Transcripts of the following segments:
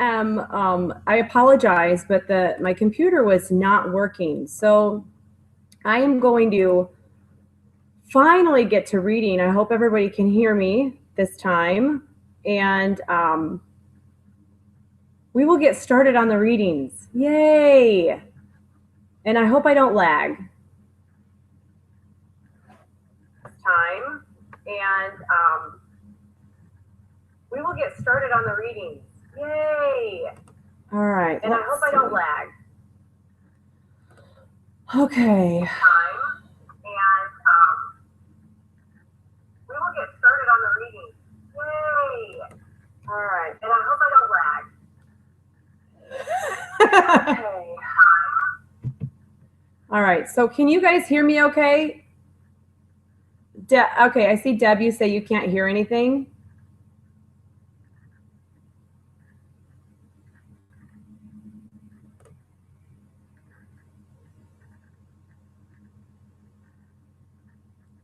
I apologize, but my computer was not working. So I am going to finally get to reading. I hope everybody can hear me this time. And we will get started on the readings. Yay! And I hope I don't lag. Time. And we will get started on the readings. Yay! All right. And I hope I don't lag. Okay. Time. And we will get started on the readings. Yay! All right. And I hope I don't lag. Okay. All right. So can you guys hear me okay? Okay, I see Deb, you say you can't hear anything.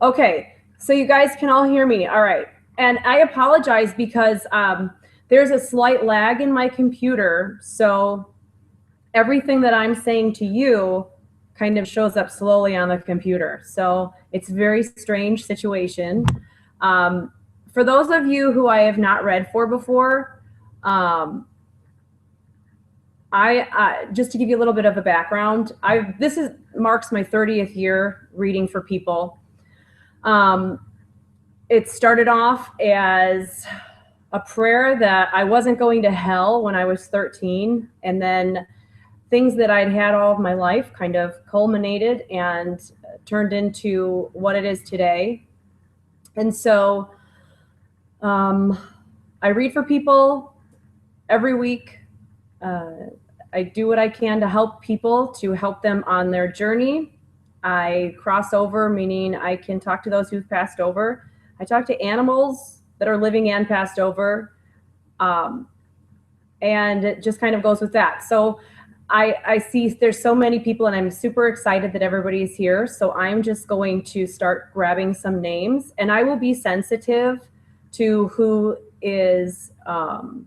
Okay, so you guys can all hear me. All right. And I apologize because there's a slight lag in my computer. So everything that I'm saying to you kind of shows up slowly on the computer. So it's a very strange situation. For those of you who I have not read for before, just to give you a little bit of a background, this marks my 30th year reading for people. It started off as a prayer that I wasn't going to hell when I was 13, and then things that I'd had all of my life kind of culminated and turned into what it is today. And so I read for people every week. I do what I can to help people, to help them on their journey. I cross over, meaning I can talk to those who've passed over. I talk to animals that are living and passed over. And it just kind of goes with that. So I see there's so many people, and I'm super excited that everybody's here. So I'm just going to start grabbing some names, and I will be sensitive to who is the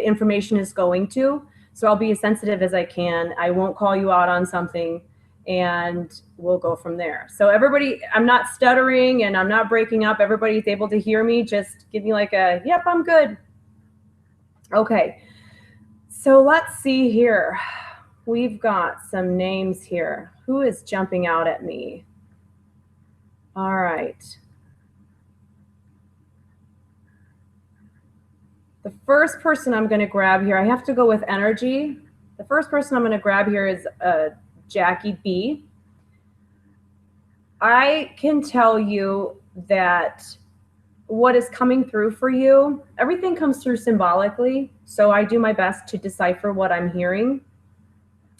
information is going to. So I'll be as sensitive as I can. I won't call you out on something, and we'll go from there. So everybody, I'm not stuttering and I'm not breaking up. Everybody's able to hear me. Just give me like a, yep, I'm good. Okay. So let's see here. We've got some names here. Who is jumping out at me? All right. The first person I'm going to grab here, I have to go with energy. The first person I'm going to grab here is Jackie B. I can tell you that what is coming through for you, everything comes through symbolically. So I do my best to decipher what I'm hearing.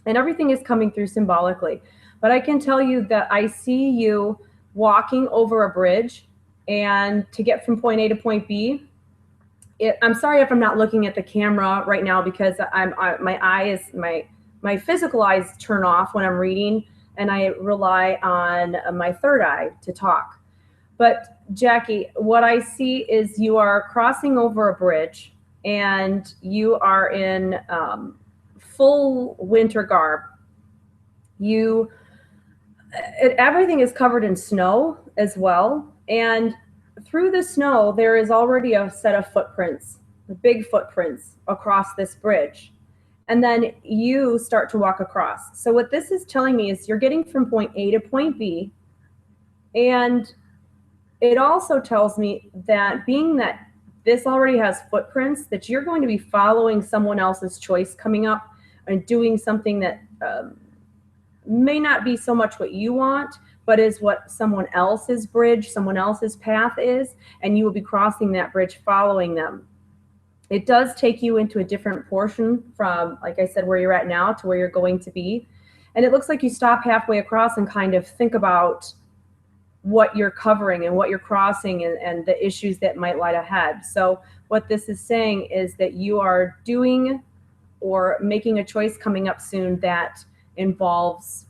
And everything is coming through symbolically. But I can tell you that I see you walking over a bridge, and to get from point A to point B, I'm sorry if I'm not looking at the camera right now, because my physical eyes turn off when I'm reading, and I rely on my third eye to talk. But Jackie, what I see is you are crossing over a bridge, and you are in full winter garb. Everything is covered in snow as well, and through the snow, there is already a set of footprints, big footprints across this bridge. And then you start to walk across. So what this is telling me is you're getting from point A to point B. And it also tells me that being that this already has footprints, that you're going to be following someone else's choice coming up and doing something that may not be so much what you want, but is what someone else's bridge, someone else's path is, and you will be crossing that bridge following them. It does take you into a different portion from, like I said, where you're at now to where you're going to be. And it looks like you stop halfway across and kind of think about what you're covering and what you're crossing, and the issues that might lie ahead. So what this is saying is that you are doing or making a choice coming up soon that involves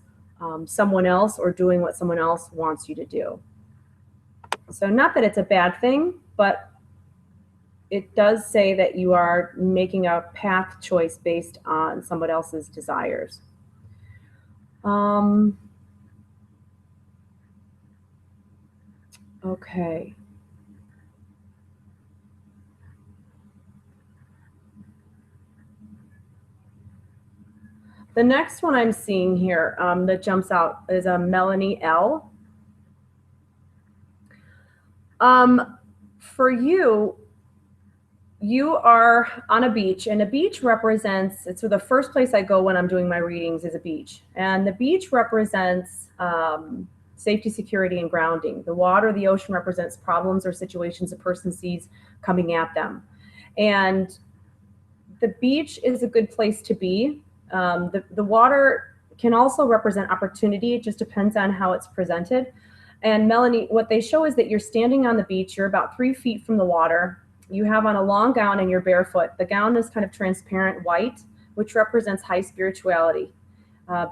someone else, or doing what someone else wants you to do. So not that it's a bad thing, but it does say that you are making a path choice based on somebody else's desires. Okay. The next one I'm seeing here that jumps out is a Melanie L. For you, you are on a beach, and a beach represents, it's the first place I go when I'm doing my readings is a beach. And the beach represents safety, security, and grounding. The water, the ocean represents problems or situations a person sees coming at them. And the beach is a good place to be. The water can also represent opportunity. It just depends on how it's presented. And Melanie, what they show is that you're standing on the beach. You're about 3 feet from the water. You have on a long gown and you're barefoot. The gown is kind of transparent white, which represents high spirituality.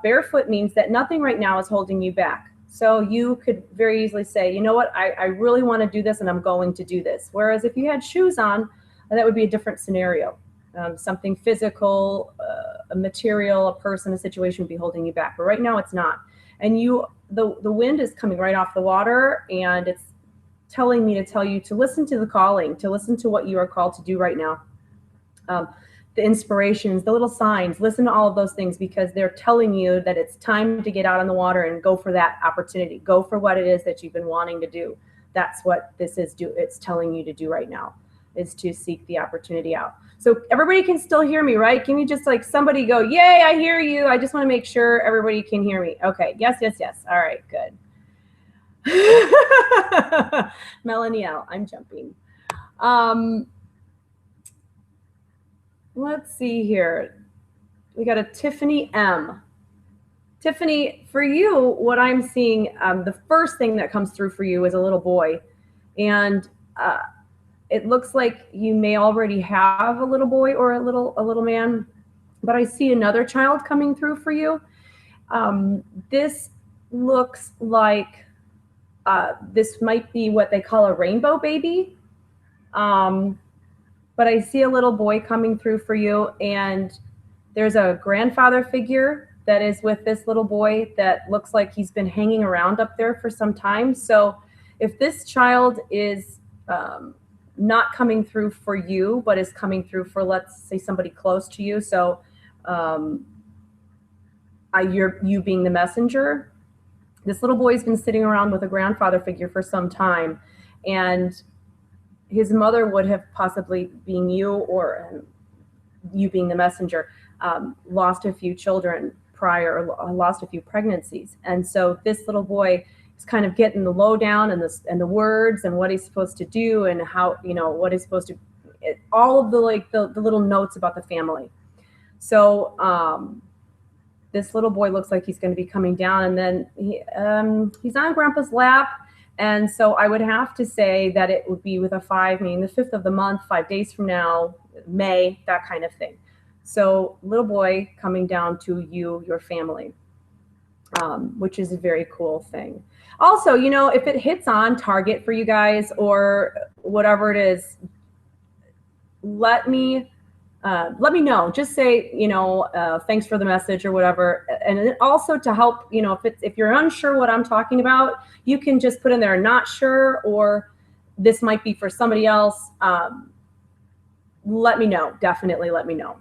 Barefoot means that nothing right now is holding you back. So you could very easily say, you know what, I really want to do this and I'm going to do this. Whereas if you had shoes on, that would be a different scenario. Something physical, a material, a person, a situation would be holding you back. But right now it's not. And the wind is coming right off the water, and it's telling me to tell you to listen to the calling, to listen to what you are called to do right now. The inspirations, the little signs, listen to all of those things, because they're telling you that it's time to get out on the water and go for that opportunity. Go for what it is that you've been wanting to do. That's what this is it's telling you to do right now, is to seek the opportunity out. So everybody can still hear me, right? Can you just like somebody go, yay, I hear you. I just want to make sure everybody can hear me. Okay, yes, yes, yes. All right, good. Melanie L, I'm jumping. Let's see here. We got a Tiffany M. Tiffany, for you, what I'm seeing, the first thing that comes through for you is a little boy. And it looks like you may already have a little boy or a little man, but I see another child coming through for you. This looks like this might be what they call a rainbow baby. But I see a little boy coming through for you, and there's a grandfather figure that is with this little boy that looks like he's been hanging around up there for some time. So if this child is not coming through for you, but is coming through for, let's say, somebody close to you, so you being the messenger, this little boy's been sitting around with a grandfather figure for some time, and his mother would have possibly, being you or you being the messenger, lost a few children prior, or lost a few pregnancies. And so this little boy is kind of getting the lowdown and the words and what he's supposed to do and how, what he's supposed to, all of the little notes about the family. So this little boy looks like he's going to be coming down, and then he's on Grandpa's lap. And so I would have to say that it would be with a 5, meaning the 5th of the month, 5 days from now, May, that kind of thing. So little boy coming down to you, your family, which is a very cool thing. Also, if it hits on target for you guys or whatever it is, let me know. Just say, thanks for the message or whatever. And also to help, if you're unsure what I'm talking about, you can just put in there, not sure, or this might be for somebody else. Let me know. Definitely let me know.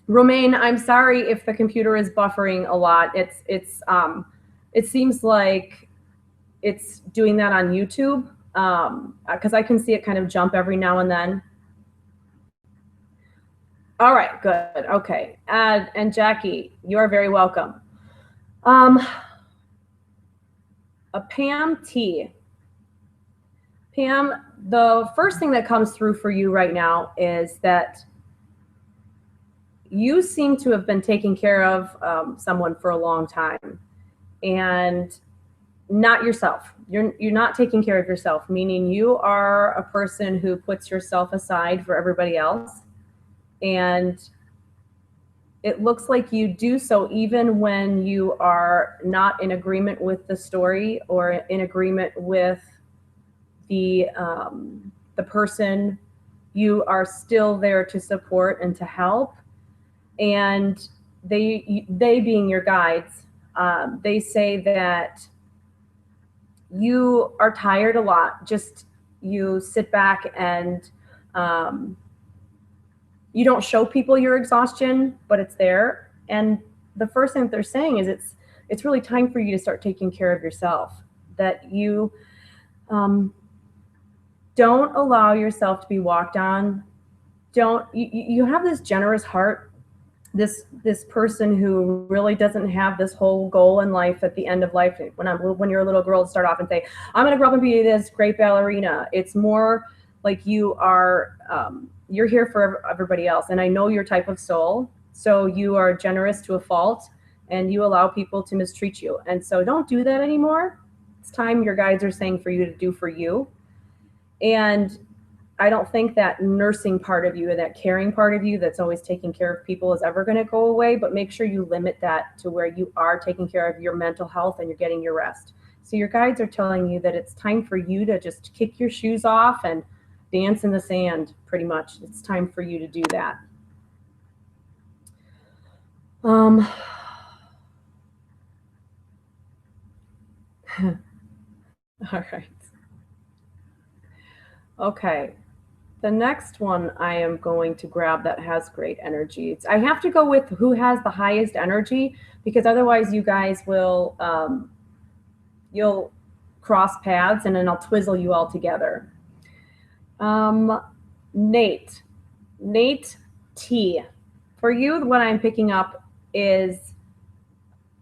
Romaine, I'm sorry if the computer is buffering a lot. It seems like it's doing that on YouTube, because I can see it kind of jump every now and then. All right, good. Okay. And Jackie, you are very welcome. A Pam T. Pam, the first thing that comes through for you right now is that you seem to have been taking care of someone for a long time, and not yourself. You're not taking care of yourself, meaning you are a person who puts yourself aside for everybody else. And it looks like you do so even when you are not in agreement with the story or in agreement with the person You are still there to support and to help. And they being your guides, they say that you are tired a lot. Just you sit back and you don't show people your exhaustion, but it's there. And the first thing that they're saying is it's really time for you to start taking care of yourself. That you don't allow yourself to be walked on. You have this generous heart, this person who really doesn't have this whole goal in life at the end of life. When you're a little girl, to start off and say, I'm going to grow up and be this great ballerina. It's more like you're here for everybody else. And I know your type of soul. So you are generous to a fault, and you allow people to mistreat you. And so don't do that anymore. It's time, your guides are saying, for you to do for you. And I don't think that nursing part of you or that caring part of you that's always taking care of people is ever going to go away, but make sure you limit that to where you are taking care of your mental health and you're getting your rest. So your guides are telling you that it's time for you to just kick your shoes off and dance in the sand, pretty much. It's time for you to do that. All right. Okay. The next one I am going to grab that has great energy. I have to go with who has the highest energy, because otherwise you guys will, you'll cross paths and then I'll twizzle you all together. Nate T. For you, what I'm picking up is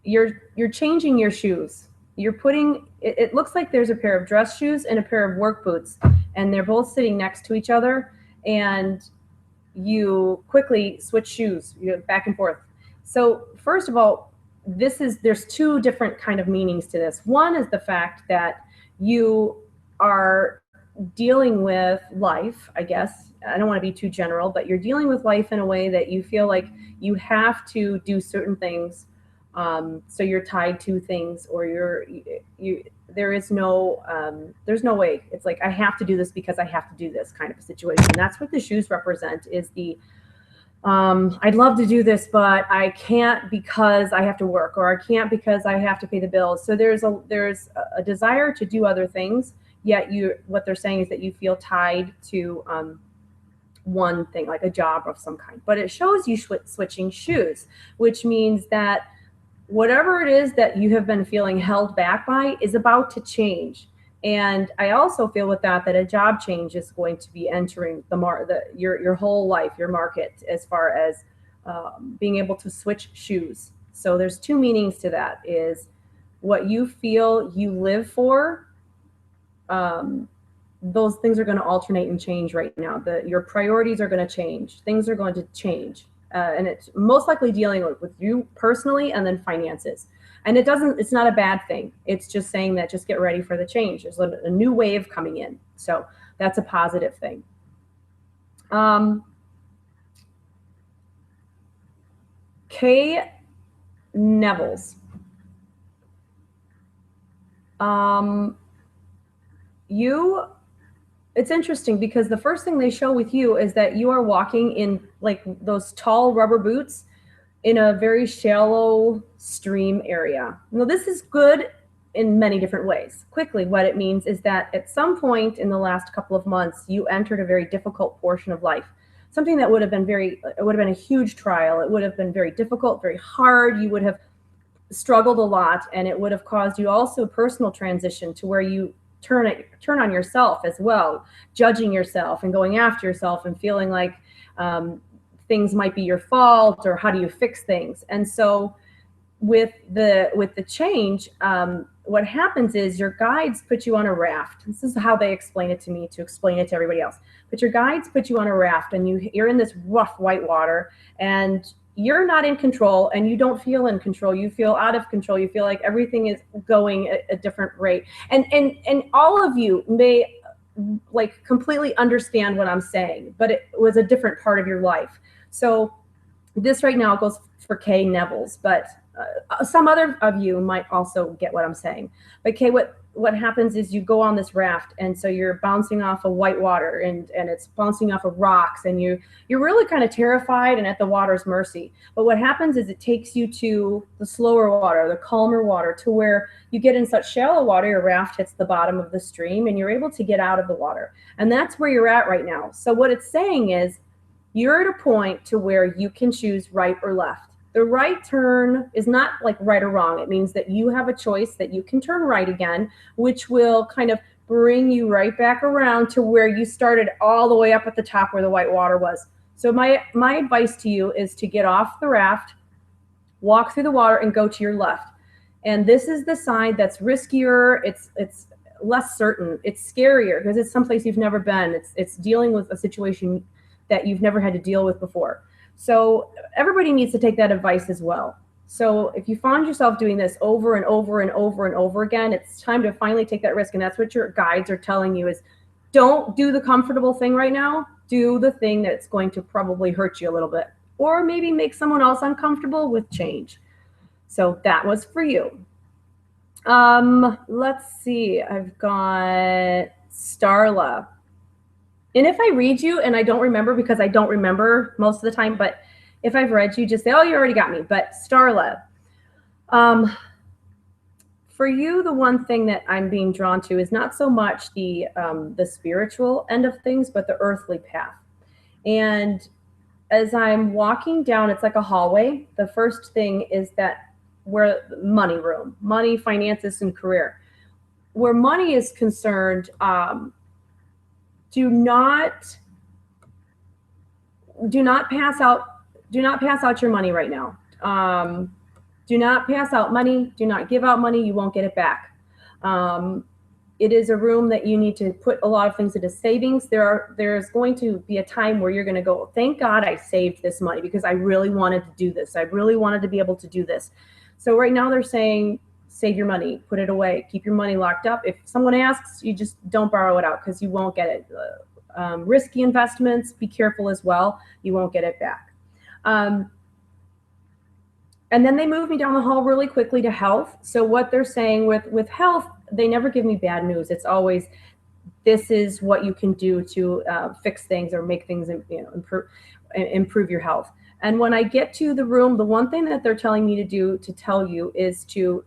you're changing your shoes. You're putting, it looks like there's a pair of dress shoes and a pair of work boots, and they're both sitting next to each other, and you quickly switch shoes, back and forth. So first of all, there's two different kind of meanings to this. One is the fact that you are dealing with life, I guess. I don't want to be too general, but you're dealing with life in a way that you feel like you have to do certain things. So you're tied to things, or there's no way. It's like, I have to do this because I have to do this kind of a situation. That's what the shoes represent, is the, I'd love to do this, but I can't because I have to work, or I can't because I have to pay the bills. So there's a desire to do other things, yet what they're saying is that you feel tied to, one thing, like a job of some kind. But it shows you switching shoes, which means that whatever it is that you have been feeling held back by is about to change. And I also feel with that a job change is going to be entering your whole life, your market, as far as being able to switch shoes. So there's two meanings to that: is what you feel you live for. Those things are going to alternate and change right now. Your priorities are going to change. Things are going to change. And it's most likely dealing with you personally, and then finances. And it's not a bad thing. It's just saying that just get ready for the change. There's a new wave coming in. So that's a positive thing. Kay Nevels. It's interesting because the first thing they show with you is that you are walking in like those tall rubber boots in a very shallow stream area. Now, this is good in many different ways. Quickly, what it means is that at some point in the last couple of months, you entered a very difficult portion of life. Something that would have been a huge trial. It would have been very difficult, very hard. You would have struggled a lot, and it would have caused you also personal transition to where you turn on yourself as well, judging yourself and going after yourself and feeling like things might be your fault, or how do you fix things. And so with the change, what happens is your guides put you on a raft. This is how they explain it to me, to explain it to everybody else. But your guides put you on a raft, and you're in this rough white water, and you're not in control, and you don't feel in control. You feel out of control. You feel like everything is going at a different rate. And all of you may like completely understand what I'm saying, but it was a different part of your life. So this right now goes for Kay Nevels, but some other of you might also get what I'm saying. But Kay, what happens is you go on this raft, and so you're bouncing off of white water, and it's bouncing off of rocks, and you're really kind of terrified and at the water's mercy. But what happens is it takes you to the slower water, the calmer water, to where you get in such shallow water, your raft hits the bottom of the stream, and you're able to get out of the water. And that's where you're at right now. So what it's saying is you're at a point to where you can choose right or left. The right turn is not like right or wrong. It means that you have a choice that you can turn right again, which will kind of bring you right back around to where you started, all the way up at the top where the white water was. So my advice to you is to get off the raft, walk through the water, and go to your left. And this is the side that's riskier. It's less certain. It's scarier because it's someplace you've never been. It's dealing with a situation that you've never had to deal with before. So everybody needs to take that advice as well. So if you find yourself doing this over and over and over and over again, it's time to finally take that risk. And that's what your guides are telling you is, don't do the comfortable thing right now. Do the thing that's going to probably hurt you a little bit, or maybe make someone else uncomfortable with change. So that was for you. Let's see. I've got Starla. And if I read you and I don't remember, because I don't remember most of the time, but if I've read you, just say, oh, you already got me. But Starla, for you, the one thing that I'm being drawn to is not so much the spiritual end of things, but the earthly path. And as I'm walking down, it's like a hallway. The first thing is that where money room, money, finances, and career. Where money is concerned, do not pass out your money right now. Do not pass out money. Do not give out money. You won't get it back. It is a room that you need to put a lot of things into savings. There's going to be a time where you're going to go, thank God I saved this money because I really wanted to do this. I really wanted to be able to do this. So right now they're saying, save your money, put it away, keep your money locked up. If someone asks, you just don't borrow it out because you won't get it. Risky investments, be careful as well. You won't get it back. And then they move me down the hall really quickly to health. So what they're saying with health, they never give me bad news. It's always, this is what you can do to fix things or make things, improve your health. And when I get to the room, the one thing that they're telling me to do, to tell you, is to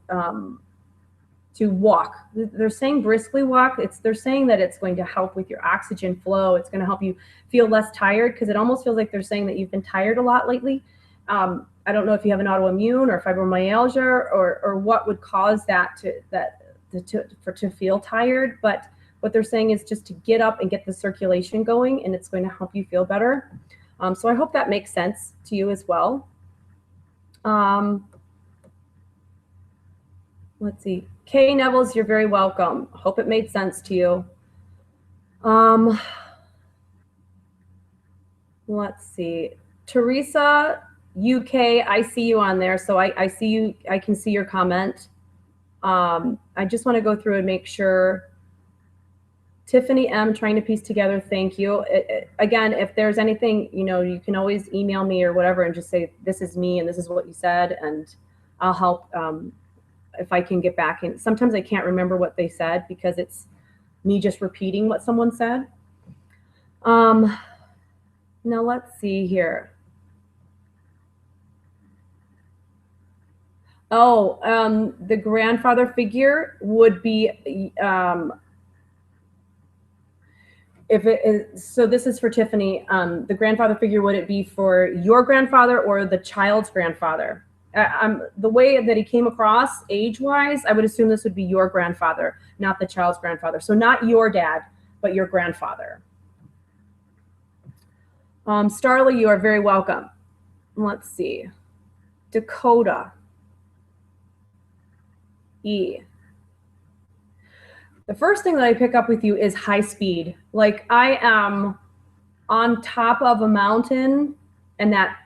walk. They're saying briskly walk. They're saying that it's going to help with your oxygen flow. It's going to help you feel less tired, because it almost feels like they're saying that you've been tired a lot lately. I don't know if you have an autoimmune or fibromyalgia or what would cause that to feel tired. But what they're saying is just to get up and get the circulation going, and it's going to help you feel better. So I hope that makes sense to you as well. Let's see. Kay Nevels, you're very welcome. Hope it made sense to you. Let's see. Teresa, UK, I see you on there. So I see you. I can see your comment. I just want to go through and make sure. Tiffany M, trying to piece together, thank you. Again, if there's anything, you can always email me or whatever and just say, this is me and this is what you said, and I'll help if I can get back. And sometimes I can't remember what they said because it's me just repeating what someone said. Now let's see here. Oh, the grandfather figure would be, if it is, so this is for Tiffany, the grandfather figure, would it be for your grandfather or the child's grandfather? The way that he came across age-wise, I would assume this would be your grandfather, not the child's grandfather. So not your dad, but your grandfather. Starla, you are very welcome. Let's see. Dakota. E. The first thing that I pick up with you is high speed. Like I am on top of a mountain, and that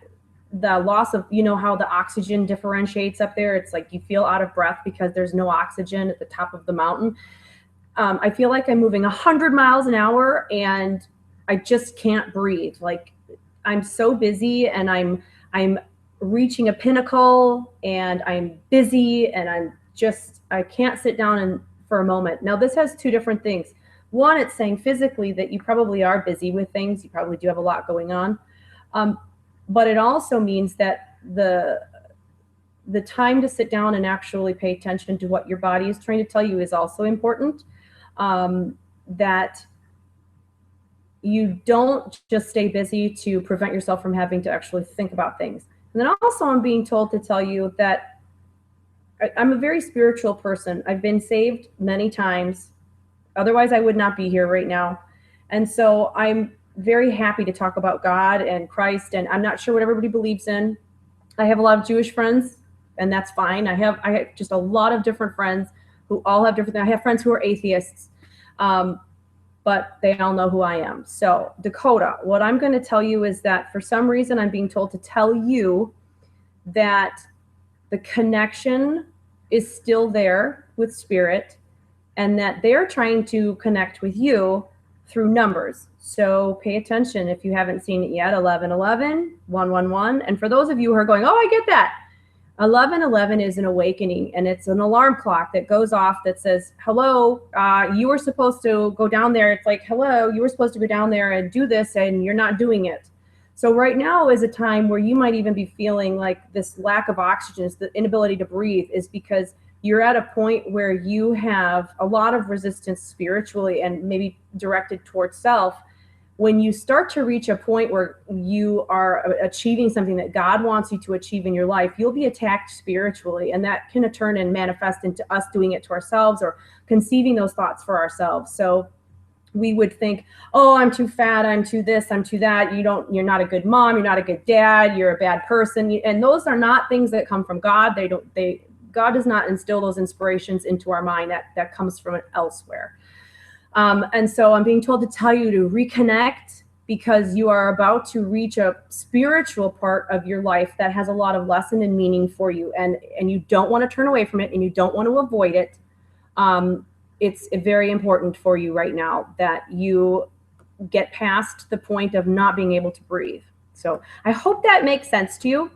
the loss of, how the oxygen differentiates up there. It's like you feel out of breath because there's no oxygen at the top of the mountain. I feel like I'm moving 100 miles an hour and I just can't breathe. Like I'm so busy and I'm reaching a pinnacle and I'm busy and I can't sit down for a moment. Now, this has two different things. One, it's saying physically that you probably are busy with things. You probably do have a lot going on. But it also means that the time to sit down and actually pay attention to what your body is trying to tell you is also important. That you don't just stay busy to prevent yourself from having to actually think about things. And then also I'm being told to tell you that I'm a very spiritual person. I've been saved many times. Otherwise, I would not be here right now. And so I'm very happy to talk about God and Christ, and I'm not sure what everybody believes in. I have a lot of Jewish friends, and that's fine. I have just a lot of different friends who all have different things. I have friends who are atheists, but they all know who I am. So Dakota, what I'm going to tell you is that for some reason I'm being told to tell you that the connection is still there with spirit and that they're trying to connect with you through numbers. So pay attention if you haven't seen it yet. 1111, 111. And for those of you who are going, oh, I get that. 1111 is an awakening, and it's an alarm clock that goes off that says, hello, you were supposed to go down there. It's like, hello, you were supposed to go down there and do this, and you're not doing it. So right now is a time where you might even be feeling like this lack of oxygen, the inability to breathe, is because you're at a point where you have a lot of resistance spiritually and maybe directed towards self. When you start to reach a point where you are achieving something that God wants you to achieve in your life, you'll be attacked spiritually, and that can turn and manifest into us doing it to ourselves or conceiving those thoughts for ourselves. So we would think, oh, I'm too fat, I'm too this, I'm too that, you're not a good mom, you're not a good dad, you're a bad person. And those are not things that come from God. God does not instill those inspirations into our mind. That comes from elsewhere. And so I'm being told to tell you to reconnect, because you are about to reach a spiritual part of your life that has a lot of lesson and meaning for you. And you don't want to turn away from it, and you don't want to avoid it. It's very important for you right now that you get past the point of not being able to breathe. So I hope that makes sense to you.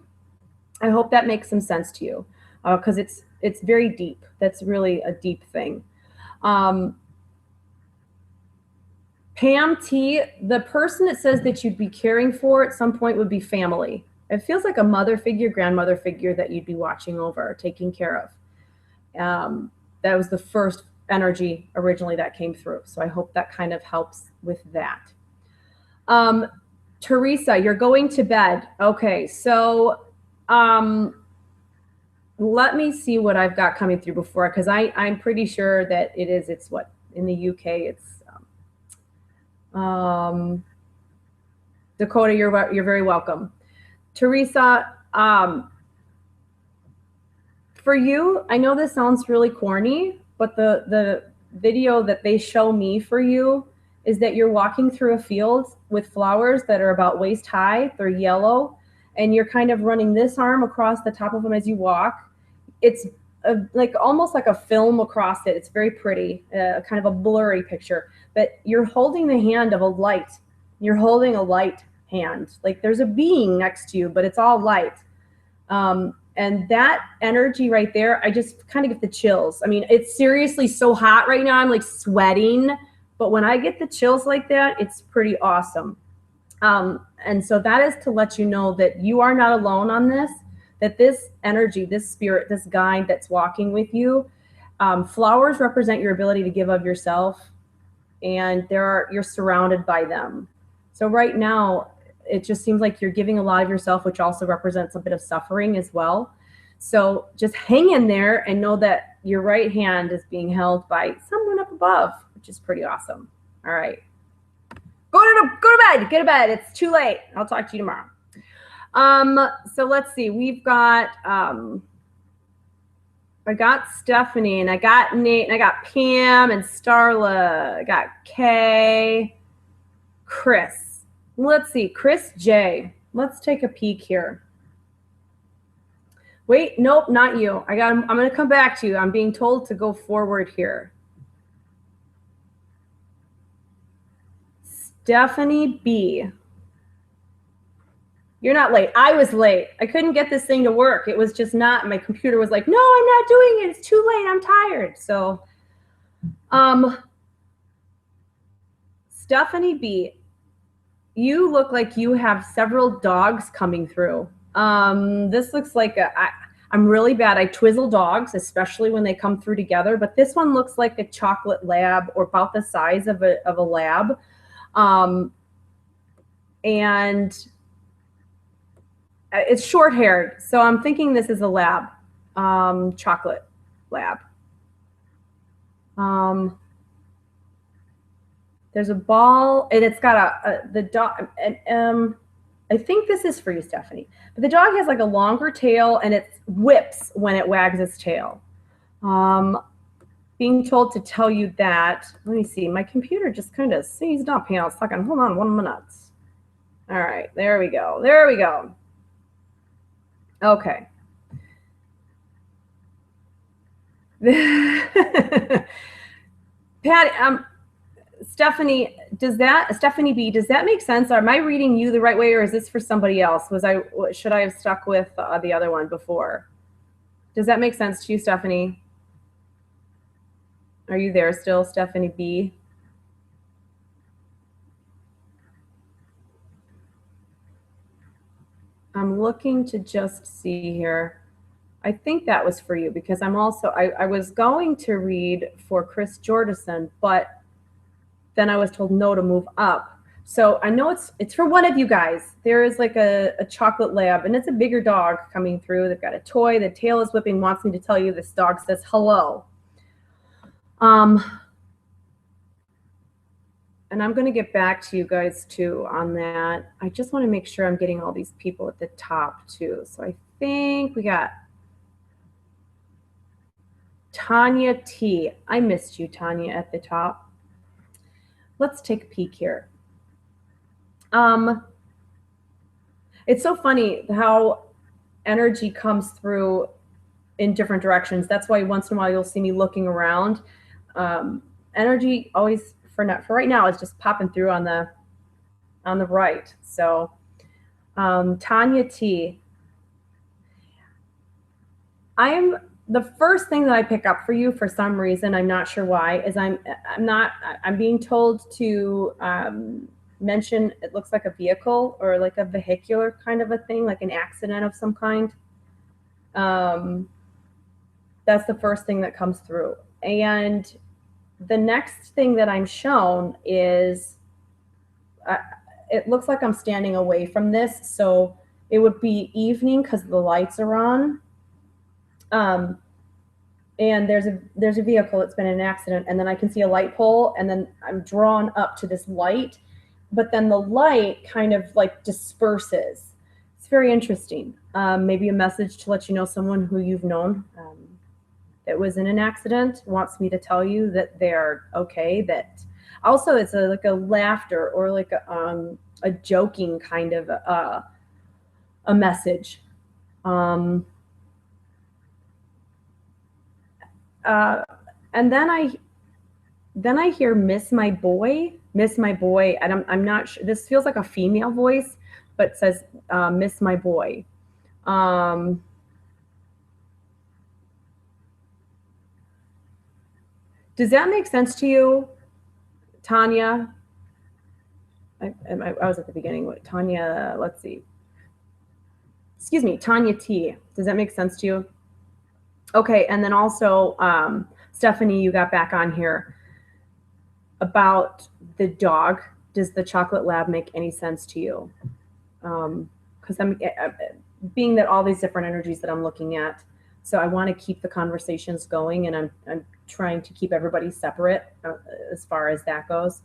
I hope that makes some sense to you, because it's very deep. That's really a deep thing. Pam T, the person it says that you'd be caring for at some point would be family. It feels like a mother figure, grandmother figure that you'd be watching over, taking care of. That was the first energy originally that came through. So I hope that kind of helps with that. Teresa, you're going to bed. Okay, so let me see what I've got coming through before, because I'm pretty sure that it's what, in the UK, it's Dakota, you're very welcome. Teresa, for you, I know this sounds really corny, but the video that they show me for you is that you're walking through a field with flowers that are about waist high. They're yellow, and you're kind of running this arm across the top of them as you walk. It's almost like a film across it. It's very pretty, kind of a blurry picture, but you're holding the hand of a light. You're holding a light hand. Like there's a being next to you, but it's all light. And that energy right there, I just kind of get the chills. I mean, it's seriously so hot right now. I'm like sweating, but when I get the chills like that, it's pretty awesome. And so that is to let you know that you are not alone on this, that this energy, this spirit, this guide that's walking with you, flowers represent your ability to give of yourself, and you're surrounded by them. So right now, it just seems like you're giving a lot of yourself, which also represents a bit of suffering as well. So just hang in there and know that your right hand is being held by someone up above, which is pretty awesome. All right. Go to bed. Get to bed. It's too late. I'll talk to you tomorrow. So let's see. We've got I got Stephanie, and I got Nate, and I got Pam and Starla. I got Kay, Chris. Let's see, Chris J. Let's take a peek here. Wait, nope, not you. I'm going to come back to you. I'm being told to go forward here. Stephanie B. You're not late. I was late. I couldn't get this thing to work. It was just not, my computer was like, no, I'm not doing it. It's too late. I'm tired. So, Stephanie B, you look like you have several dogs coming through. This looks like I'm really bad. I twizzle dogs, especially when they come through together, but this one looks like a chocolate lab, or about the size of a lab. And it's short haired. So I'm thinking this is a lab, chocolate lab. There's a ball, and it's got the dog, and I think this is for you, Stephanie. But the dog has like a longer tail, and it whips when it wags its tail. Being told to tell you that. Let me see. My computer just kind of seized up. Hang on a second. Hold on 1 minute. All right. There we go. There we go. Okay. Patty, Stephanie, Stephanie B, does that make sense? Am I reading you the right way, or is this for somebody else? Should I have stuck with the other one before? Does that make sense to you, Stephanie? Are you there still, Stephanie B? I'm looking to just see here. I think that was for you, because I'm also, I was going to read for Chris Jordison, but then I was told no to move up. So I know it's for one of you guys. There is like a chocolate lab, and it's a bigger dog coming through. They've got a toy. The tail is whipping, wants me to tell you this dog says hello. And I'm going to get back to you guys too on that. I just want to make sure I'm getting all these people at the top too. So I think we got Tonya T. I missed you, Tonya, at the top. Let's take a peek here. It's so funny how energy comes through in different directions. That's why once in a while you'll see me looking around. Energy always, for right now, is just popping through on the right. So Tonya T. The first thing that I pick up for you, for some reason, I'm not sure why, is I'm being told to mention, it looks like a vehicle, or like a vehicular kind of a thing, like an accident of some kind. That's the first thing that comes through. And the next thing that I'm shown is, it looks like I'm standing away from this. So it would be evening because the lights are on. And there's a vehicle that's been in an accident, and then I can see a light pole, and then I'm drawn up to this light, but then the light kind of like disperses. It's very interesting. Maybe a message to let you know someone who you've known that was in an accident wants me to tell you that they're okay. That also, it's like a laughter, or like a joking kind of a message. And then I hear miss my boy, and I'm not sure, this feels like a female voice, but it says miss my boy. Does that make sense to you, Tonya? I was at the beginning. What, Tonya? Let's see. Excuse me, Tonya T. Does that make sense to you? Okay, and then also, Stephanie, you got back on here about the dog. Does the chocolate lab make any sense to you? Because I'm being that all these different energies that I'm looking at, so I want to keep the conversations going, and I'm trying to keep everybody separate as far as that goes.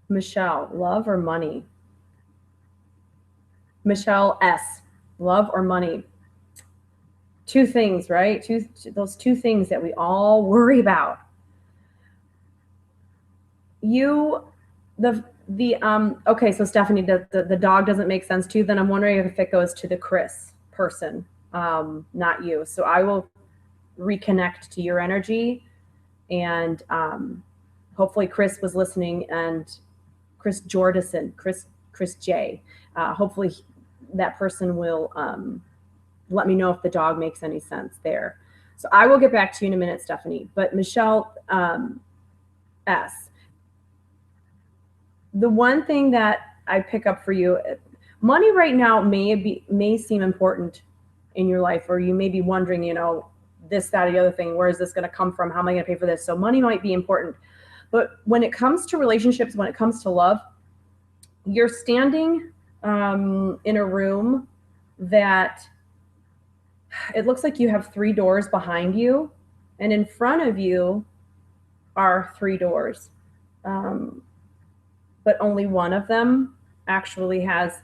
Michelle, love or money? Michelle S. Love or money? Two things, right? Those two things that we all worry about. Okay, so Stephanie, the dog doesn't make sense to you. Then I'm wondering if it goes to the Chris person, not you. So I will reconnect to your energy, and hopefully Chris was listening and Chris Jordison, Chris J. Hopefully that person will let me know if the dog makes any sense there. So I will get back to you in a minute, Stephanie. But Michelle S., the one thing that I pick up for you, money right now may seem important in your life, or you may be wondering, you know, this, that, or the other thing, where is this going to come from? How am I going to pay for this? So money might be important. But when it comes to relationships, when it comes to love, you're standing in a room that it looks like you have 3 doors behind you, and in front of you are 3 doors. But only one of them actually has,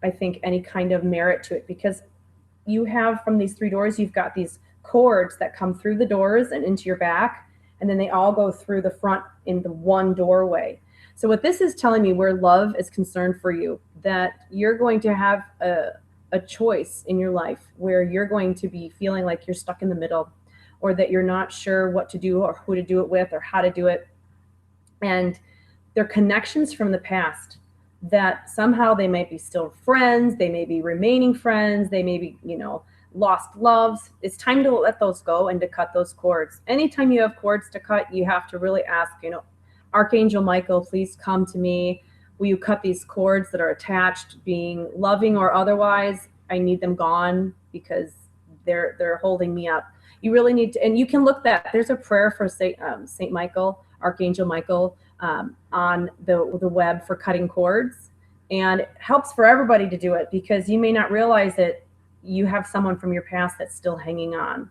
I think, any kind of merit to it, because you have, from these 3 doors, you've got these cords that come through the doors and into your back, and then they all go through the front in the one doorway. So what this is telling me, where love is concerned for you, that you're going to have a choice in your life where you're going to be feeling like you're stuck in the middle, or that you're not sure what to do or who to do it with or how to do it. And they're connections from the past that somehow they might be still friends, they may be remaining friends, they may be, you know, lost loves. It's time to let those go and to cut those cords. Anytime you have cords to cut, you have to really ask, you know, Archangel Michael, please come to me. Will you cut these cords that are attached, being loving or otherwise? I need them gone because they're holding me up. You really need to, and you can look that, there's a prayer for Saint Michael, Archangel Michael, on the web for cutting cords, and it helps for everybody to do it, because you may not realize that you have someone from your past that's still hanging on.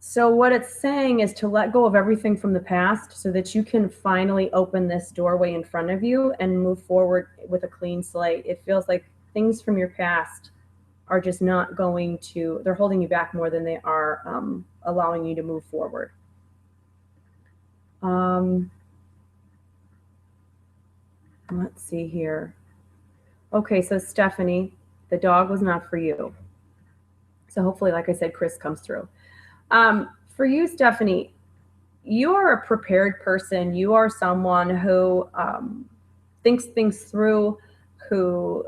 So what it's saying is to let go of everything from the past so that you can finally open this doorway in front of you and move forward with a clean slate. It feels like things from your past are just not going to, they're holding you back more than they are allowing you to move forward. Let's see here. Okay, so Stephanie, the dog was not for you. So hopefully, like I said, Chris comes through. For you, Stephanie, you are a prepared person. You are someone who thinks things through, who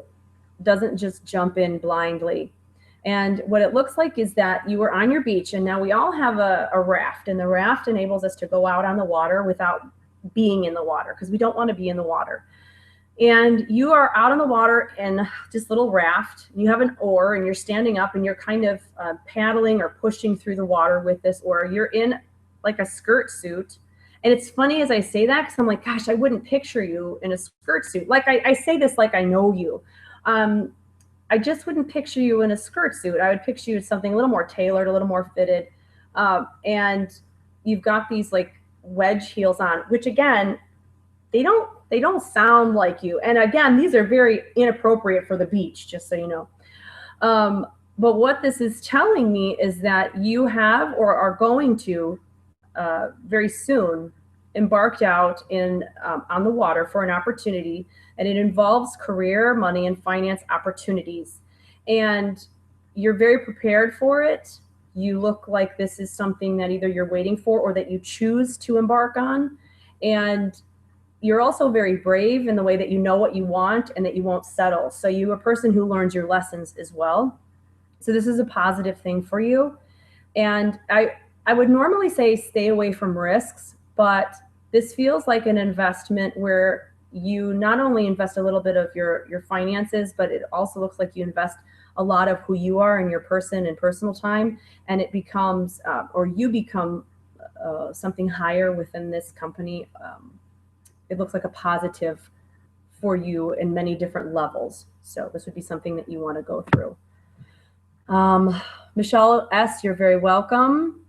doesn't just jump in blindly. And what it looks like is that you were on your beach, and now we all have a raft, and the raft enables us to go out on the water without being in the water, because we don't want to be in the water. And you are out on the water in this little raft. You have an oar, and you're standing up, and you're kind of paddling or pushing through the water with this oar. You're in like a skirt suit. And it's funny as I say that, because I'm like, gosh, I wouldn't picture you in a skirt suit. Like I say this like I know you. I just wouldn't picture you in a skirt suit. I would picture you in something a little more tailored, a little more fitted. And you've got these like wedge heels on, which again, they don't sound like you. And again, these are very inappropriate for the beach, just so you know. But what this is telling me is that you have, or are going to very soon, embarked out in on the water for an opportunity, and it involves career, money, and finance opportunities. And you're very prepared for it. You look like this is something that either you're waiting for or that you choose to embark on. And you're also very brave in the way that you know what you want and that you won't settle. So you're a person who learns your lessons as well. So this is a positive thing for you. And I would normally say stay away from risks, but this feels like an investment where you not only invest a little bit of your finances, but it also looks like you invest a lot of who you are and your person and personal time, and it becomes, or you become something higher within this company. It looks like a positive for you in many different levels. So this would be something that you want to go through. Michelle S., you're very welcome.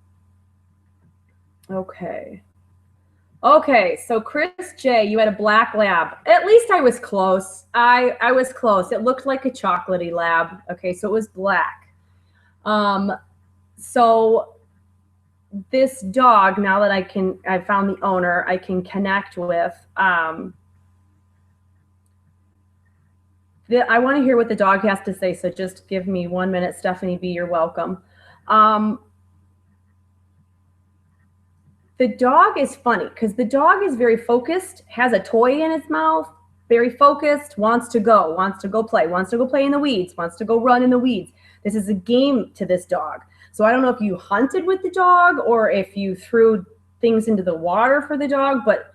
Okay, so Chris J., you had a black lab. At least I was close. I was close. It looked like a chocolatey lab. Okay, so it was black. So this dog, now that I found the owner, I can connect with. I want to hear what the dog has to say, so just give me 1 minute. Stephanie B., you're welcome. The dog is funny because the dog is very focused, has a toy in its mouth, very focused, wants to go play, wants to go play in the weeds, wants to go run in the weeds. This is a game to this dog. So I don't know if you hunted with the dog or if you threw things into the water for the dog, but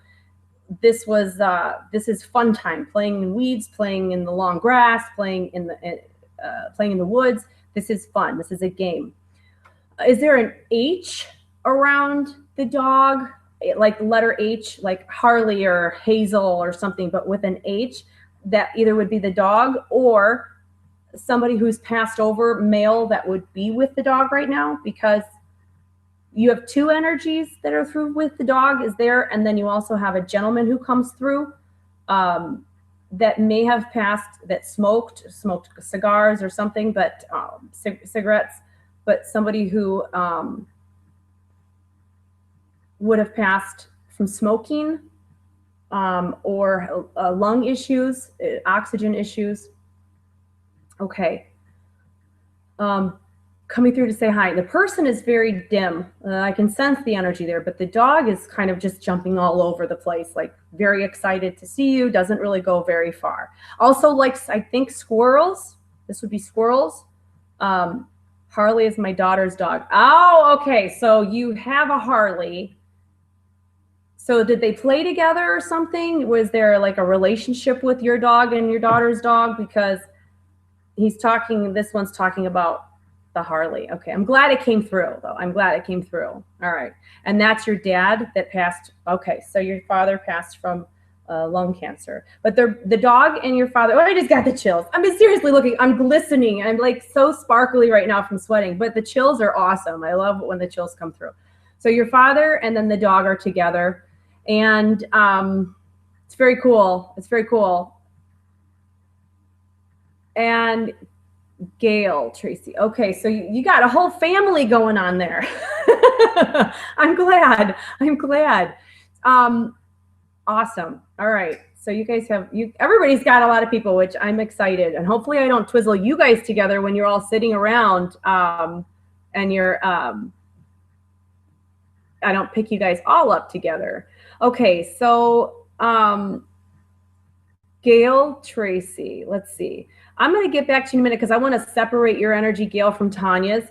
this is fun time, playing in weeds, playing in the long grass, playing in the woods. This is fun. This is a game. Is there an H around the dog, like letter H, like Harley or Hazel or something, but with an H? That either would be the dog or somebody who's passed over, male, that would be with the dog right now, because you have two energies that are through with the dog is there, and then you also have a gentleman who comes through that may have passed, that smoked cigars or something, but cigarettes, but somebody who would have passed from smoking or lung issues, oxygen issues. Okay. Coming through to say hi. The person is very dim. I can sense the energy there, but the dog is kind of just jumping all over the place, like very excited to see you, doesn't really go very far. Also likes, I think, squirrels. This would be squirrels. Harley is my daughter's dog. Oh, okay. So you have a Harley. So did they play together or something? Was there like a relationship with your dog and your daughter's dog? Because this one's talking about the Harley. Okay, I'm glad it came through, though. I'm glad it came through. All right. And that's your dad that passed. Okay, so your father passed from lung cancer. But the dog and your father, oh, I just got the chills. I mean, seriously looking, I'm glistening. I'm like so sparkly right now from sweating, but the chills are awesome. I love when the chills come through. So your father and then the dog are together. And it's very cool. It's very cool. And Gail, Tracy. Okay, so you got a whole family going on there. I'm glad. Awesome. All right. So you guys everybody's got a lot of people, which I'm excited. And hopefully I don't twizzle you guys together when you're all sitting around and you're, I don't pick you guys all up together. Okay, so Gail, Tracy, let's see. I'm going to get back to you in a minute because I want to separate your energy, Gail, from Tonya's.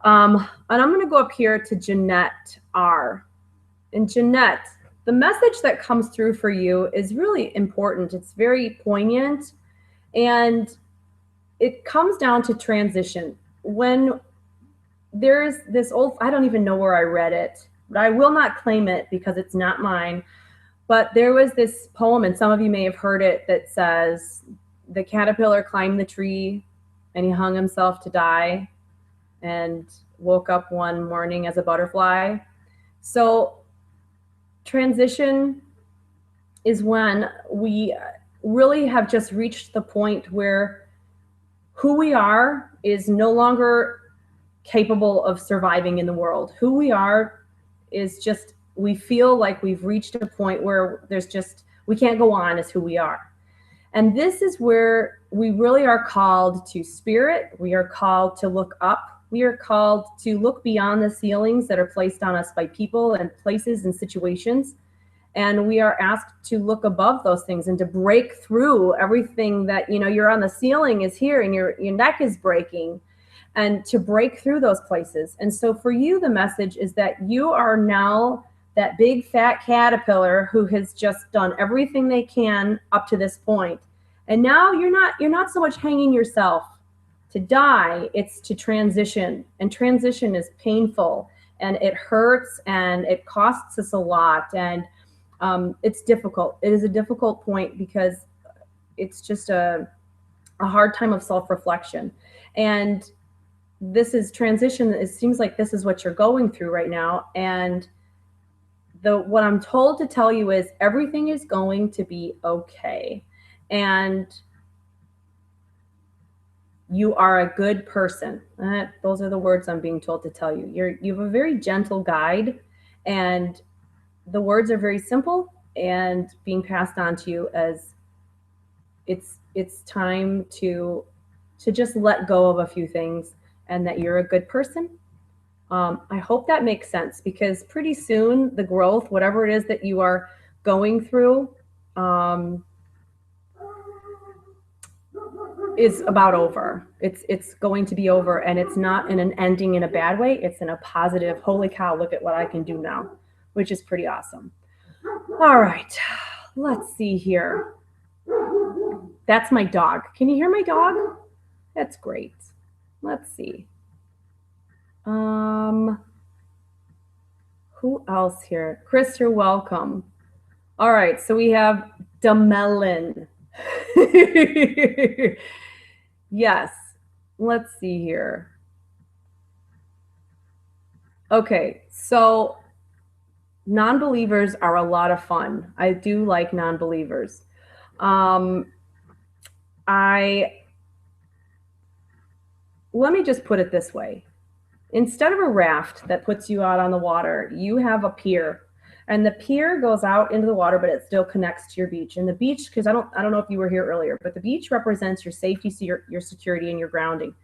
And I'm going to go up here to Jeanette R. And Jeanette, the message that comes through for you is really important. It's very poignant. And it comes down to transition. When there's this old, I don't even know where I read it, but I will not claim it because it's not mine. But there was this poem, and some of you may have heard it, that says, the caterpillar climbed the tree and he hung himself to die and woke up one morning as a butterfly. So transition is when we really have just reached the point where who we are is no longer capable of surviving in the world. Who we are is just, we feel like we've reached a point where we can't go on as who we are. And this is where we really are called to spirit. We are called to look up. We are called to look beyond the ceilings that are placed on us by people and places and situations. And we are asked to look above those things and to break through everything that, you're on the ceiling is here and your neck is breaking, and to break through those places. And so for you, the message is that you are now that big fat caterpillar who has just done everything they can up to this point. And now you're not so much hanging yourself to die, it's to transition. And transition is painful and it hurts and it costs us a lot. And it's difficult. It is a difficult point because it's just a hard time of self-reflection. And this is transition. It seems like this is what you're going through right now. And what I'm told to tell you is everything is going to be okay. And you are a good person. Those are the words I'm being told to tell you. You have a very gentle guide, and the words are very simple and being passed on to you as it's time to just let go of a few things, and that you're a good person. I hope that makes sense, because pretty soon the growth, whatever it is that you are going through, is about over. It's going to be over, and it's not in an ending in a bad way. It's in a positive, holy cow, look at what I can do now, which is pretty awesome. All right, let's see here. That's my dog. Can you hear my dog? That's great. Let's see. Who else here? Chris, you're welcome. All right, so we have Demelin. Yes, let's see here. Okay, so non-believers are a lot of fun. I do like non-believers. Let me just put it this way. Instead of a raft that puts you out on the water, you have a pier. And the pier goes out into the water, but it still connects to your beach. And the beach, because I don't know if you were here earlier, but the beach represents your safety, so your security, and your grounding.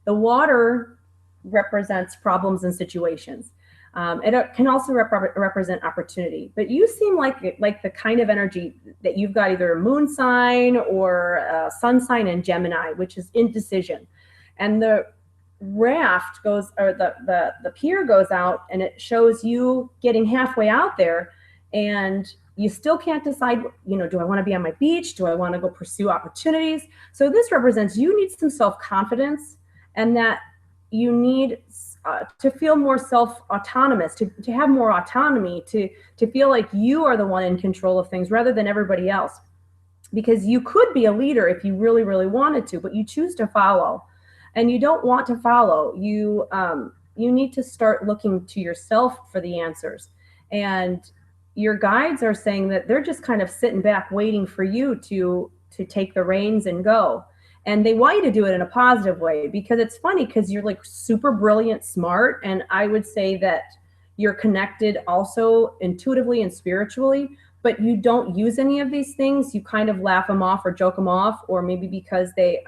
The water represents problems and situations. It can also represent opportunity. But you seem like the kind of energy that you've got either a moon sign or a sun sign in Gemini, which is indecision. And the raft goes, or the pier goes out, and it shows you getting halfway out there, and you still can't decide, do I want to be on my beach? Do I want to go pursue opportunities? So this represents you need some self-confidence, and that you need to feel more self-autonomous, to have more autonomy, to feel like you are the one in control of things rather than everybody else. Because you could be a leader if you really, really wanted to, but you choose to follow. And you don't want to follow. You need to start looking to yourself for the answers. And your guides are saying that they're just kind of sitting back waiting for you to take the reins and go. And they want you to do it in a positive way, because it's funny, because you're like super brilliant, smart. And I would say that you're connected also intuitively and spiritually, but you don't use any of these things. You kind of laugh them off or joke them off, or maybe because they,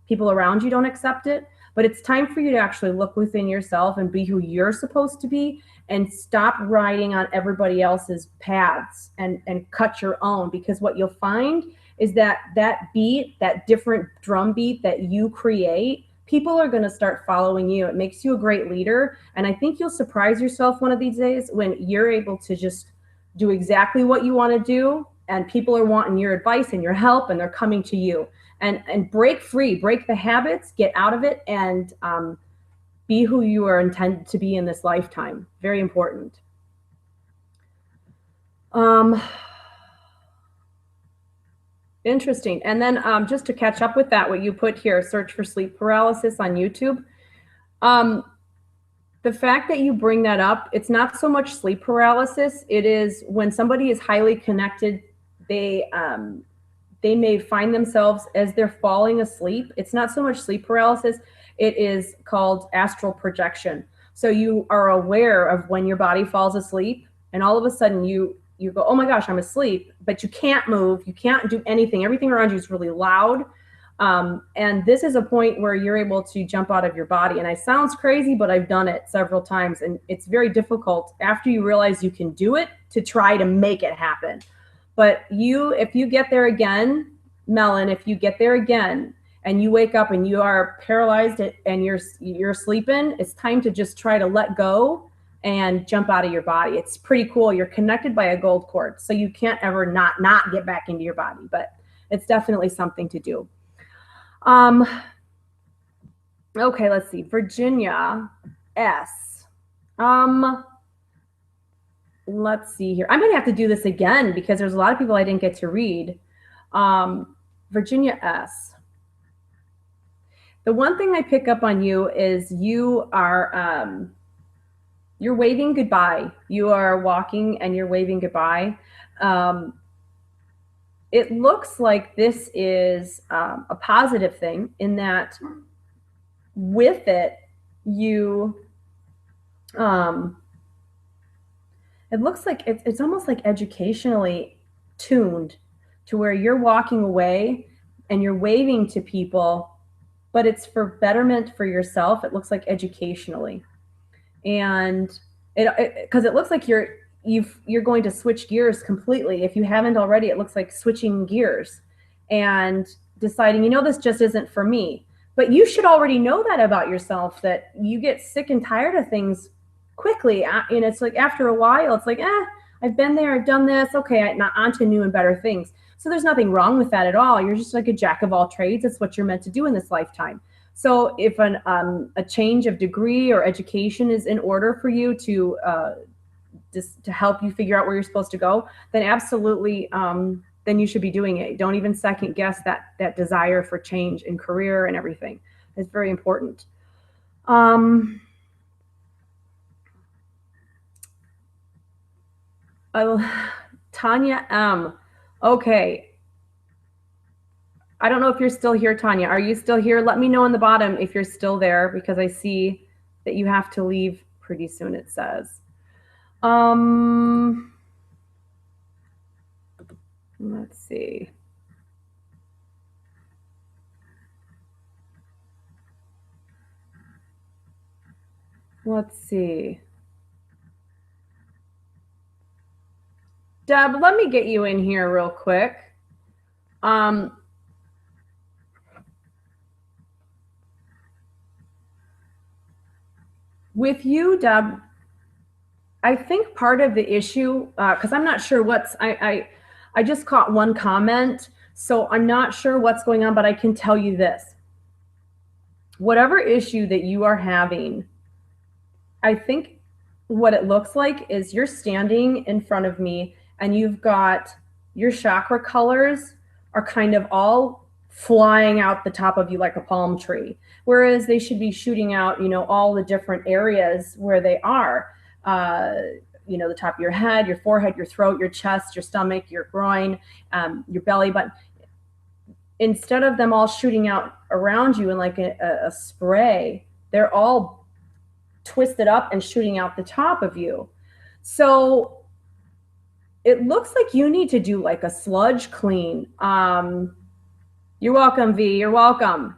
people around you don't accept it. But it's time for you to actually look within yourself and be who you're supposed to be, and stop riding on everybody else's paths and cut your own. Because what you'll find is that beat, that different drum beat that you create, people are going to start following you. It makes you a great leader. And I think you'll surprise yourself one of these days when you're able to just do exactly what you want to do, and people are wanting your advice and your help, and they're coming to you. And break free, break the habits, get out of it, and be who you are intended to be in this lifetime. Very important. Interesting. And then just to catch up with that, what you put here, search for sleep paralysis on YouTube. The fact that you bring that up, it's not so much sleep paralysis. It is when somebody is highly connected, they may find themselves as they're falling asleep. It's not so much sleep paralysis. It is called astral projection. So you are aware of when your body falls asleep, and all of a sudden you go, oh my gosh, I'm asleep, but you can't move. You can't do anything. Everything around you is really loud. And this is a point where you're able to jump out of your body. And it sounds crazy, but I've done it several times. And it's very difficult after you realize you can do it to try to make it happen. But if you get there again, Melon, if you get there again and you wake up and you are paralyzed and you're sleeping, it's time to just try to let go and jump out of your body. It's pretty cool. You're connected by a gold cord, so you can't ever not get back into your body, but it's definitely something to do. Okay, let's see. Virginia S. Let's see here. I'm going to have to do this again because there's a lot of people I didn't get to read. Virginia S. The one thing I pick up on you is you are, you're waving goodbye. You are walking and you're waving goodbye. It looks like this is a positive thing in that with it, you, it looks like it's almost like educationally tuned to where you're walking away and you're waving to people, but it's for betterment for yourself. It looks like educationally. And because it looks like you're going to switch gears completely. If you haven't already, it looks like switching gears and deciding, you know, this just isn't for me. But you should already know that about yourself, that you get sick and tired of things quickly. And it's like after a while, it's like, I've been there, I've done this. Okay, not on to new and better things. So there's nothing wrong with that at all. You're just like a jack of all trades. It's what you're meant to do in this lifetime. So if a change of degree or education is in order for you to help you figure out where you're supposed to go, then absolutely, then you should be doing it. Don't even second guess that desire for change in career and everything. It's very important. Tonya M. Okay. I don't know if you're still here, Tonya. Are you still here? Let me know on the bottom if you're still there, because I see that you have to leave pretty soon, it says. Let's see. Let's see. Deb, let me get you in here real quick. With you, Deb, I think part of the issue, because I'm not sure I just caught one comment, so I'm not sure what's going on, but I can tell you this. Whatever issue that you are having, I think what it looks like is you're standing in front of me and you've got your chakra colors are kind of all flying out the top of you like a palm tree, whereas they should be shooting out, you know, all the different areas where they are. You know, the top of your head, your forehead, your throat, your chest, your stomach, your groin, your belly button. Instead of them all shooting out around you in like a spray, they're all twisted up and shooting out the top of you. So it looks like you need to do like a sludge clean. You're welcome, V. You're welcome.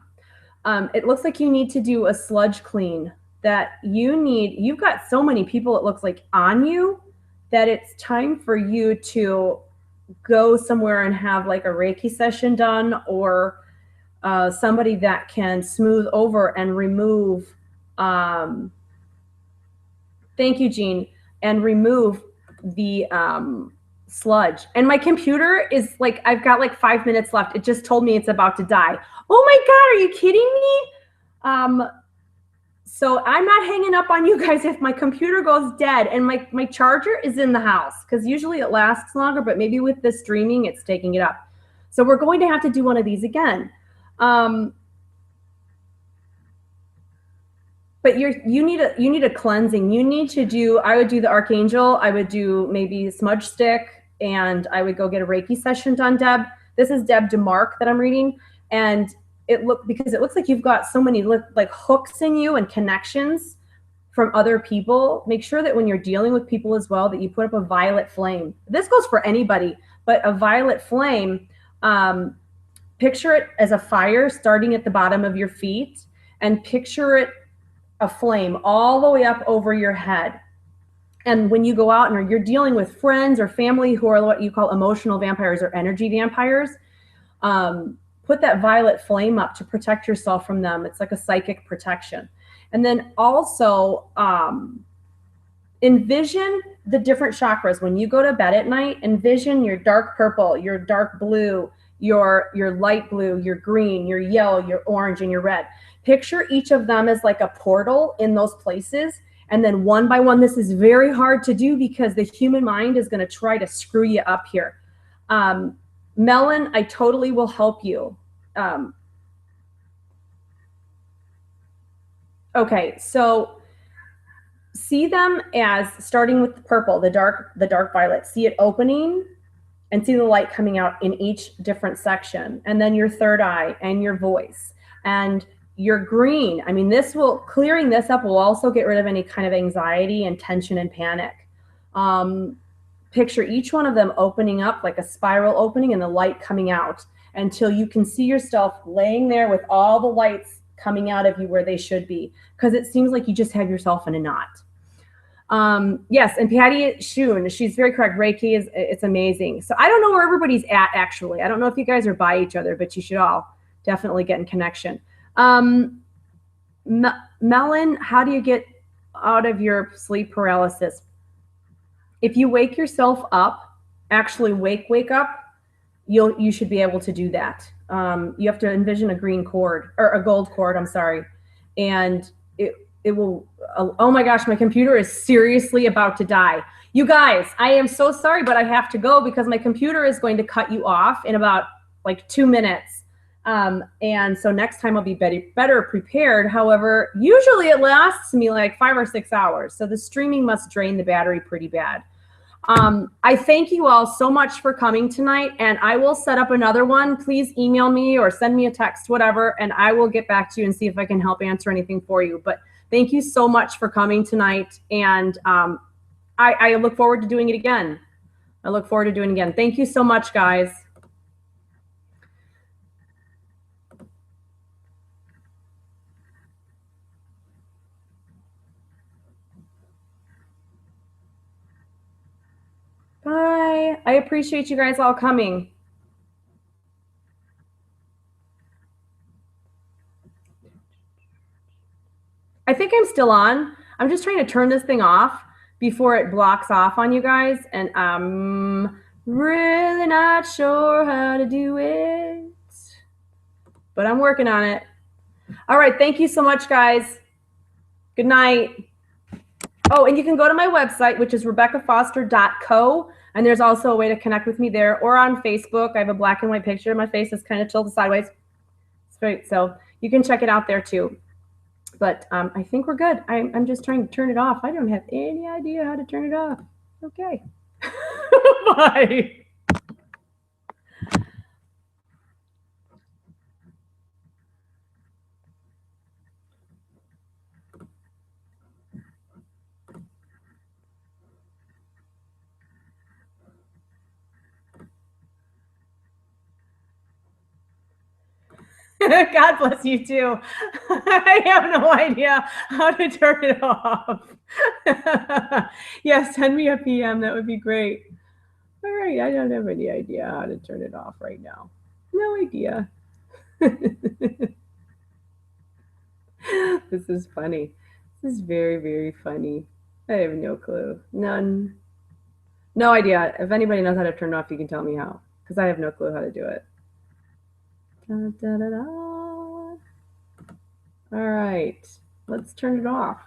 It looks like you need to do a sludge clean. That you've got so many people, it looks like, on you, that it's time for you to go somewhere and have like a Reiki session done, or somebody that can smooth over and remove, thank you, Jean, and remove the sludge. And my computer is like, I've got like 5 minutes left. It just told me it's about to die. Oh my God, are you kidding me? So I'm not hanging up on you guys if my computer goes dead, and my charger is in the house, because usually it lasts longer, but maybe with this streaming, it's taking it up. So we're going to have to do one of these again. But you need a cleansing. You need to do, I would do the Archangel. I would do maybe smudge stick, and I would go get a Reiki session done, Deb. This is Deb DeMark that I'm reading. And because it looks like you've got so many like hooks in you and connections from other people. Make sure that when you're dealing with people as well, that you put up a violet flame. This goes for anybody, but a violet flame, picture it as a fire starting at the bottom of your feet, and picture it a flame all the way up over your head. And when you go out and you're dealing with friends or family who are what you call emotional vampires or energy vampires, put that violet flame up to protect yourself from them. It's like a psychic protection. And then also envision the different chakras. When you go to bed at night, envision your dark purple, your dark blue, your light blue, your green, your yellow, your orange, and your red. Picture each of them as like a portal in those places. And then one by one, this is very hard to do because the human mind is going to try to screw you up here. Melon, I totally will help you. Okay, so see them as starting with the purple, the dark violet. See it opening and see the light coming out in each different section. And then your third eye and your voice and your green. I mean, clearing this up will also get rid of any kind of anxiety and tension and panic. Picture each one of them opening up like a spiral opening and the light coming out until you can see yourself laying there with all the lights coming out of you where they should be, because it seems like you just have yourself in a knot. Yes, and Patty Shun, she's very correct. Reiki it's amazing. So I don't know where everybody's at, actually. I don't know if you guys are by each other, but you should all definitely get in connection. Melon, how do you get out of your sleep paralysis? If you wake yourself up, actually wake up, you should be able to do that. You have to envision a green cord or a gold cord, I'm sorry, and it will. Oh my gosh, my computer is seriously about to die. You guys, I am so sorry, but I have to go because my computer is going to cut you off in about like 2 minutes. And so next time I'll be better prepared. However, usually it lasts me like 5 or 6 hours. So the streaming must drain the battery pretty bad. I thank you all so much for coming tonight, and I will set up another one. Please email me or send me a text, whatever, and I will get back to you and see if I can help answer anything for you. But thank you so much for coming tonight, and I look forward to doing it again. I look forward to doing it again. Thank you so much, guys. Bye. I appreciate you guys all coming. I think I'm still on. I'm just trying to turn this thing off before it blocks off on you guys, and I'm really not sure how to do it, but I'm working on it. All right, thank you so much, guys. Good night. Oh, and you can go to my website, which is rebeccafoster.co, and there's also a way to connect with me there, or on Facebook. I have a black and white picture. My face is kind of tilted sideways. It's great, so you can check it out there too. But I think we're good. I'm just trying to turn it off. I don't have any idea how to turn it off. Okay. Bye. God bless you too. I have no idea how to turn it off. Yeah, send me a PM. That would be great. All right, I don't have any idea how to turn it off right now. No idea. This is funny. This is very, very funny. I have no clue. None. No idea. If anybody knows how to turn it off, you can tell me how, because I have no clue how to do it. Da, da, da, da. All right, let's turn it off.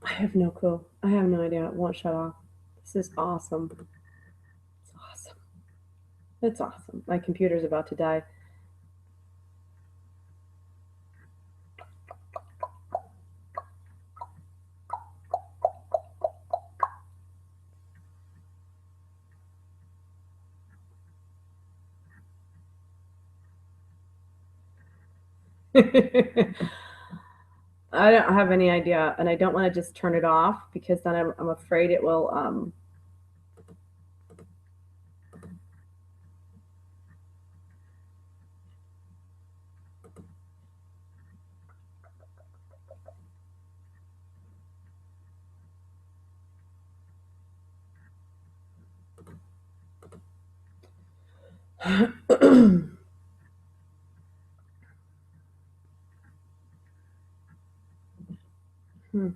I have no clue. I have no idea. It won't shut off. This is awesome. It's awesome. It's awesome. My computer's about to die. I don't have any idea, and I don't want to just turn it off because then I'm afraid it will. Hmm.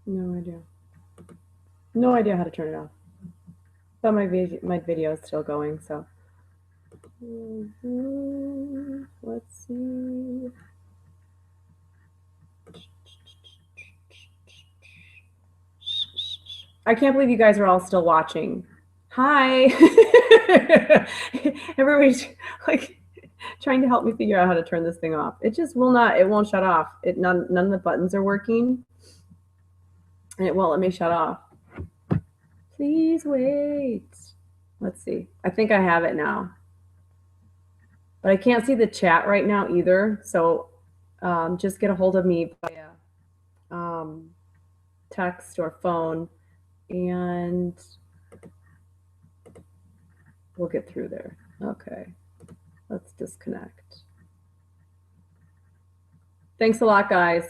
No idea. No idea how to turn it off. But my video is still going, so. Let's see. I can't believe you guys are all still watching. Hi. Everybody's like trying to help me figure out how to turn this thing off. It just will not, it won't shut off. None of the buttons are working. And it won't let me shut off. Please wait. Let's see. I think I have it now. But I can't see the chat right now either. So just get a hold of me via text or phone, and we'll get through there. Okay. Let's disconnect. Thanks a lot, guys.